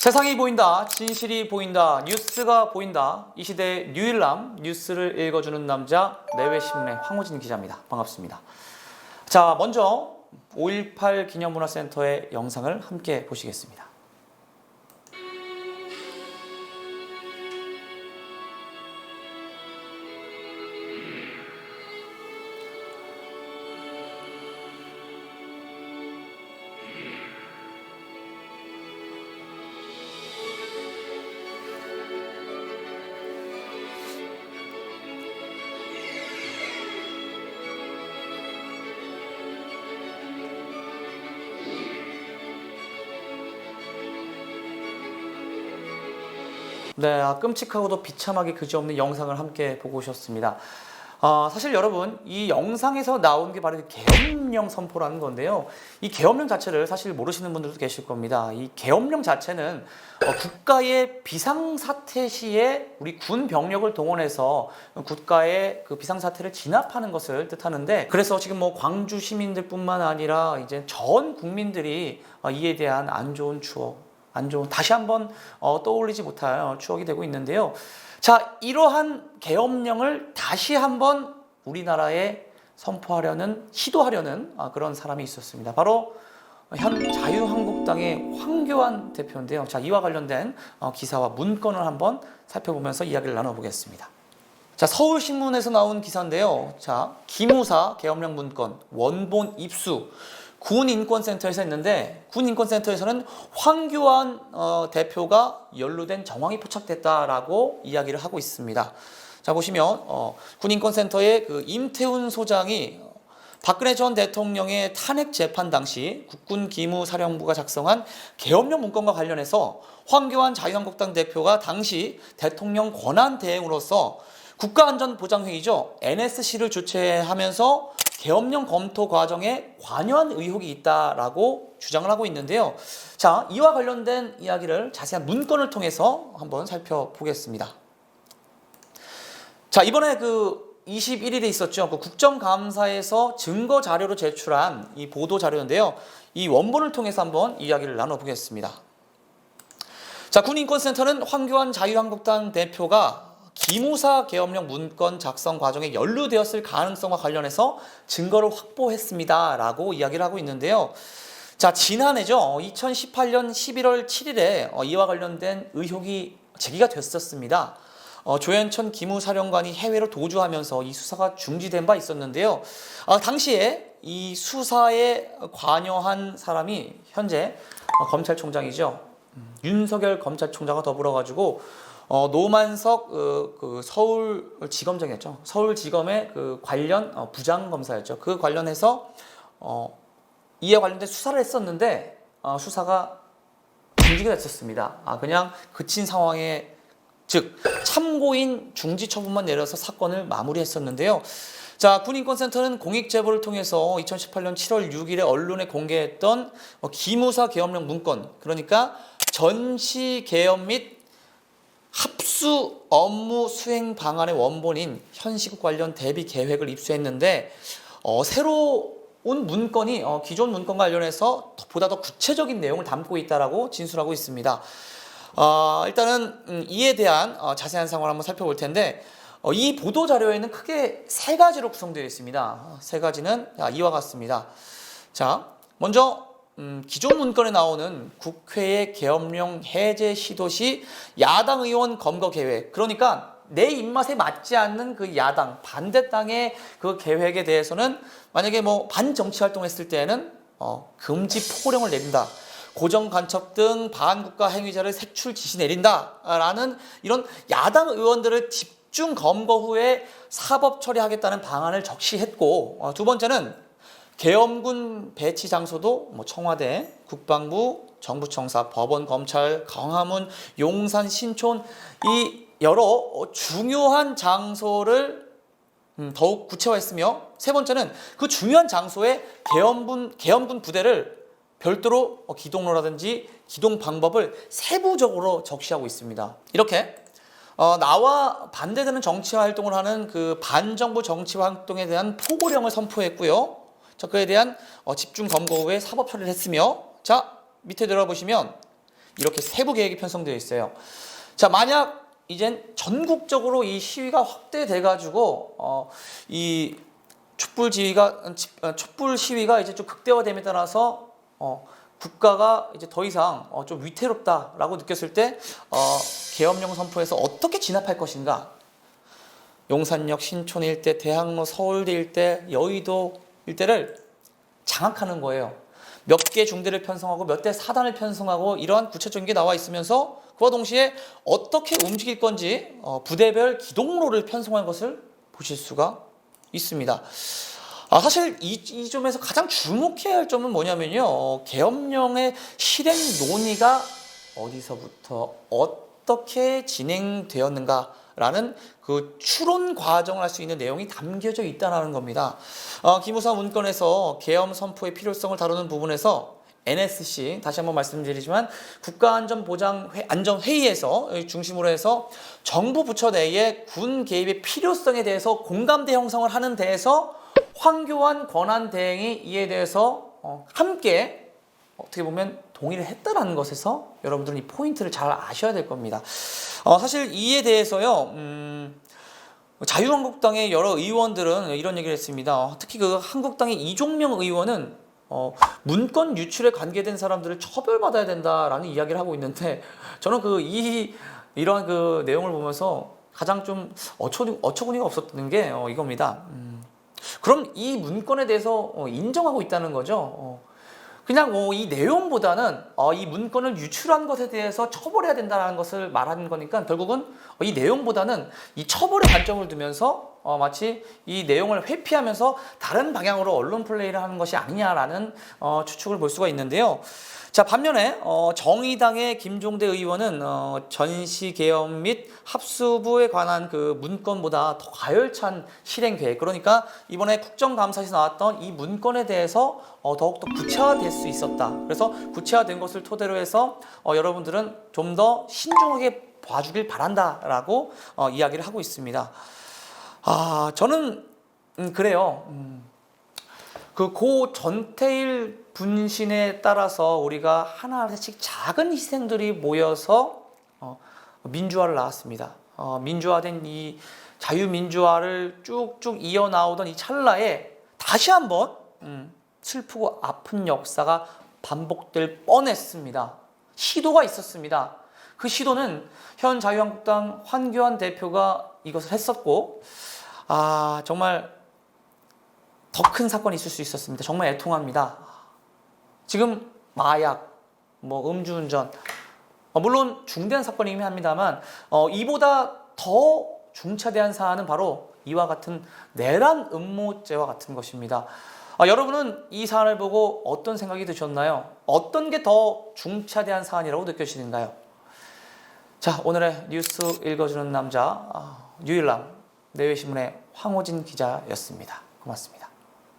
세상이 보인다, 진실이 보인다, 뉴스가 보인다. 이 시대의 뉴일남, 뉴스를 읽어주는 남자, 내외신문의 황호진 기자입니다. 반갑습니다. 자, 먼저 5.18 기념문화센터의 영상을 함께 보시겠습니다. 네, 끔찍하고도 비참하게 그지없는 영상을 함께 보고 오셨습니다. 사실 여러분, 이 영상에서 나온 게 바로 계엄령 선포라는 건데요. 이 계엄령 자체를 사실 모르시는 분들도 계실 겁니다. 이 계엄령 자체는 국가의 비상사태 시에 우리 군 병력을 동원해서 국가의 그 비상사태를 진압하는 것을 뜻하는데, 그래서 지금 뭐 광주 시민들뿐만 아니라 이제 전 국민들이 이에 대한 안 좋은 추억, 다시 한번 떠올리지 못할 추억이 되고 있는데요. 자, 이러한 계엄령을 다시 한번 우리나라에 시도하려는 그런 사람이 있었습니다. 바로 현 자유한국당의 황교안 대표인데요. 자, 이와 관련된 기사와 문건을 한번 살펴보면서 이야기를 나눠보겠습니다. 자, 서울신문에서 나온 기사인데요. 자, 기무사 계엄령 문건 원본 입수. 군인권센터에서 했는데, 군인권센터에서는 황교안 대표가 연루된 정황이 포착됐다라고 이야기를 하고 있습니다. 자, 보시면 군인권센터의 그 임태훈 소장이 박근혜 전 대통령의 탄핵 재판 당시 국군기무사령부가 작성한 계엄령 문건과 관련해서 황교안 자유한국당 대표가 당시 대통령 권한 대행으로서 국가안전보장회의죠, NSC를 주최하면서 계엄령 검토 과정에 관여한 의혹이 있다라고 주장을 하고 있는데요. 자, 이와 관련된 이야기를 자세한 문건을 통해서 한번 살펴보겠습니다. 자, 이번에 그 21일에 있었죠. 그 국정감사에서 증거 자료로 제출한 이 보도 자료인데요. 이 원본을 통해서 한번 이야기를 나눠보겠습니다. 자, 군인권센터는 황교안 자유한국당 대표가 기무사 계엄령 문건 작성 과정에 연루되었을 가능성과 관련해서 증거를 확보했습니다 라고 이야기를 하고 있는데요. 자, 지난해죠. 2018년 11월 7일에 이와 관련된 의혹이 제기가 됐었습니다. 조현천 기무사령관이 해외로 도주하면서 이 수사가 중지된 바 있었는데요. 당시에 이 수사에 관여한 사람이 현재 검찰총장이죠. 윤석열 검찰총장과 더불어가지고 노만석 그 서울지검장이었죠. 서울지검의 그 관련 부장검사였죠. 그 관련해서 이에 관련된 수사를 했었는데 수사가 중지가 됐었습니다. 그냥 그친 상황에, 즉 참고인 중지 처분만 내려서 사건을 마무리했었는데요. 자, 군인권센터는 공익제보를 통해서 2018년 7월 6일에 언론에 공개했던 기무사 계엄령 문건, 그러니까 전시 계엄 및 합수 업무 수행 방안의 원본인 현시국 관련 대비 계획을 입수했는데, 새로운 문건이 기존 문건과 관련해서 보다 더 구체적인 내용을 담고 있다라고 진술하고 있습니다. 일단은 이에 대한 자세한 상황을 한번 살펴볼 텐데, 이 보도 자료에는 크게 세 가지로 구성되어 있습니다. 세 가지는 이와 같습니다. 자, 먼저 기존 문건에 나오는 국회의 계엄령 해제 시도 시 야당 의원 검거 계획, 그러니까 내 입맛에 맞지 않는 그 야당 반대당의 그 계획에 대해서는 만약에 뭐 반정치 활동했을 때에는 금지 포고령을 내린다, 고정 간첩 등 반국가 행위자를 색출 지시 내린다라는 이런 야당 의원들을 집중 검거 후에 사법 처리하겠다는 방안을 적시했고, 두 번째는 계엄군 배치 장소도 청와대, 국방부, 정부청사, 법원, 검찰, 광화문, 용산, 신촌, 이 여러 중요한 장소를 더욱 구체화했으며, 세 번째는 그 중요한 장소에 계엄군 부대를 별도로 기동로라든지 기동 방법을 세부적으로 적시하고 있습니다. 이렇게 나와 반대되는 정치 활동을 하는 그 반정부 정치 활동에 대한 포고령을 선포했고요. 자, 그에 대한 집중 검거 후에 사법 처리를 했으며, 자, 밑에 들어보시면 이렇게 세부 계획이 편성되어 있어요. 자, 만약 이젠 전국적으로 이 시위가 확대돼 가지고 이 촛불 시위가 이제 좀 극대화됨에 따라서 국가가 이제 더 이상 좀 위태롭다라고 느꼈을 때 계엄령 선포에서 어떻게 진압할 것인가? 용산역, 신촌 일대, 대학로, 서울대 일대, 여의도 일대를 장악하는 거예요. 몇 개 중대를 편성하고 몇 대 사단을 편성하고 이러한 구체적인 게 나와 있으면서 그와 동시에 어떻게 움직일 건지 부대별 기동로를 편성한 것을 보실 수가 있습니다. 사실 이 점에서 가장 주목해야 할 점은 뭐냐면요. 계엄령의 실행 논의가 어디서부터 어떻게 진행되었는가라는 그 추론 과정을 할 수 있는 내용이 담겨져 있다는 겁니다. 기무사 문건에서 계엄 선포의 필요성을 다루는 부분에서 NSC, 다시 한번 말씀드리지만 국가안전보장안전회의에서 중심으로 해서 정부 부처 내의 군 개입의 필요성에 대해서 공감대 형성을 하는 데에서 황교안 권한대행이 이에 대해서 함께 어떻게 보면 동의를 했다라는 것에서 여러분들은 이 포인트를 잘 아셔야 될 겁니다. 사실 이에 대해서요, 자유한국당의 여러 의원들은 이런 얘기를 했습니다. 특히 그 한국당의 이종명 의원은 문건 유출에 관계된 사람들을 처벌받아야 된다라는 이야기를 하고 있는데, 저는 이러한 그 내용을 보면서 가장 좀 어처구니가 없었던 게 이겁니다. 그럼 이 문건에 대해서 인정하고 있다는 거죠. 그냥 이 내용보다는 이 문건을 유출한 것에 대해서 처벌해야 된다는 것을 말하는 거니까 결국은 이 내용보다는 이 처벌에 관점을 두면서 마치 이 내용을 회피하면서 다른 방향으로 언론 플레이를 하는 것이 아니냐라는 추측을 볼 수가 있는데요. 자, 반면에 정의당의 김종대 의원은 전시 계엄 및 합수부에 관한 그 문건보다 더 가열찬 실행 계획, 그러니까 이번에 국정감사에서 나왔던 이 문건에 대해서 더욱더 구체화될 수 있었다. 그래서 구체화된 것을 토대로 해서 여러분들은 좀 더 신중하게 봐주길 바란다라고 이야기를 하고 있습니다. 저는 그래요. 그 고 전태일 분신에 따라서 우리가 하나하나씩 작은 희생들이 모여서 민주화를 나왔습니다. 민주화된 이 자유민주화를 쭉쭉 이어나오던 이 찰나에 다시 한번 슬프고 아픈 역사가 반복될 뻔했습니다. 시도가 있었습니다. 그 시도는 현 자유한국당 황교안 대표가 이것을 했었고, 정말 더 큰 사건이 있을 수 있었습니다. 정말 애통합니다. 지금 마약, 음주운전, 물론 중대한 사건이긴 합니다만 이보다 더 중차대한 사안은 바로 이와 같은 내란 음모죄와 같은 것입니다. 여러분은 이 사안을 보고 어떤 생각이 드셨나요? 어떤 게 더 중차대한 사안이라고 느껴지는가요? 자, 오늘의 뉴스 읽어주는 남자 유일남 내외신문의 황호진 기자였습니다. 고맙습니다.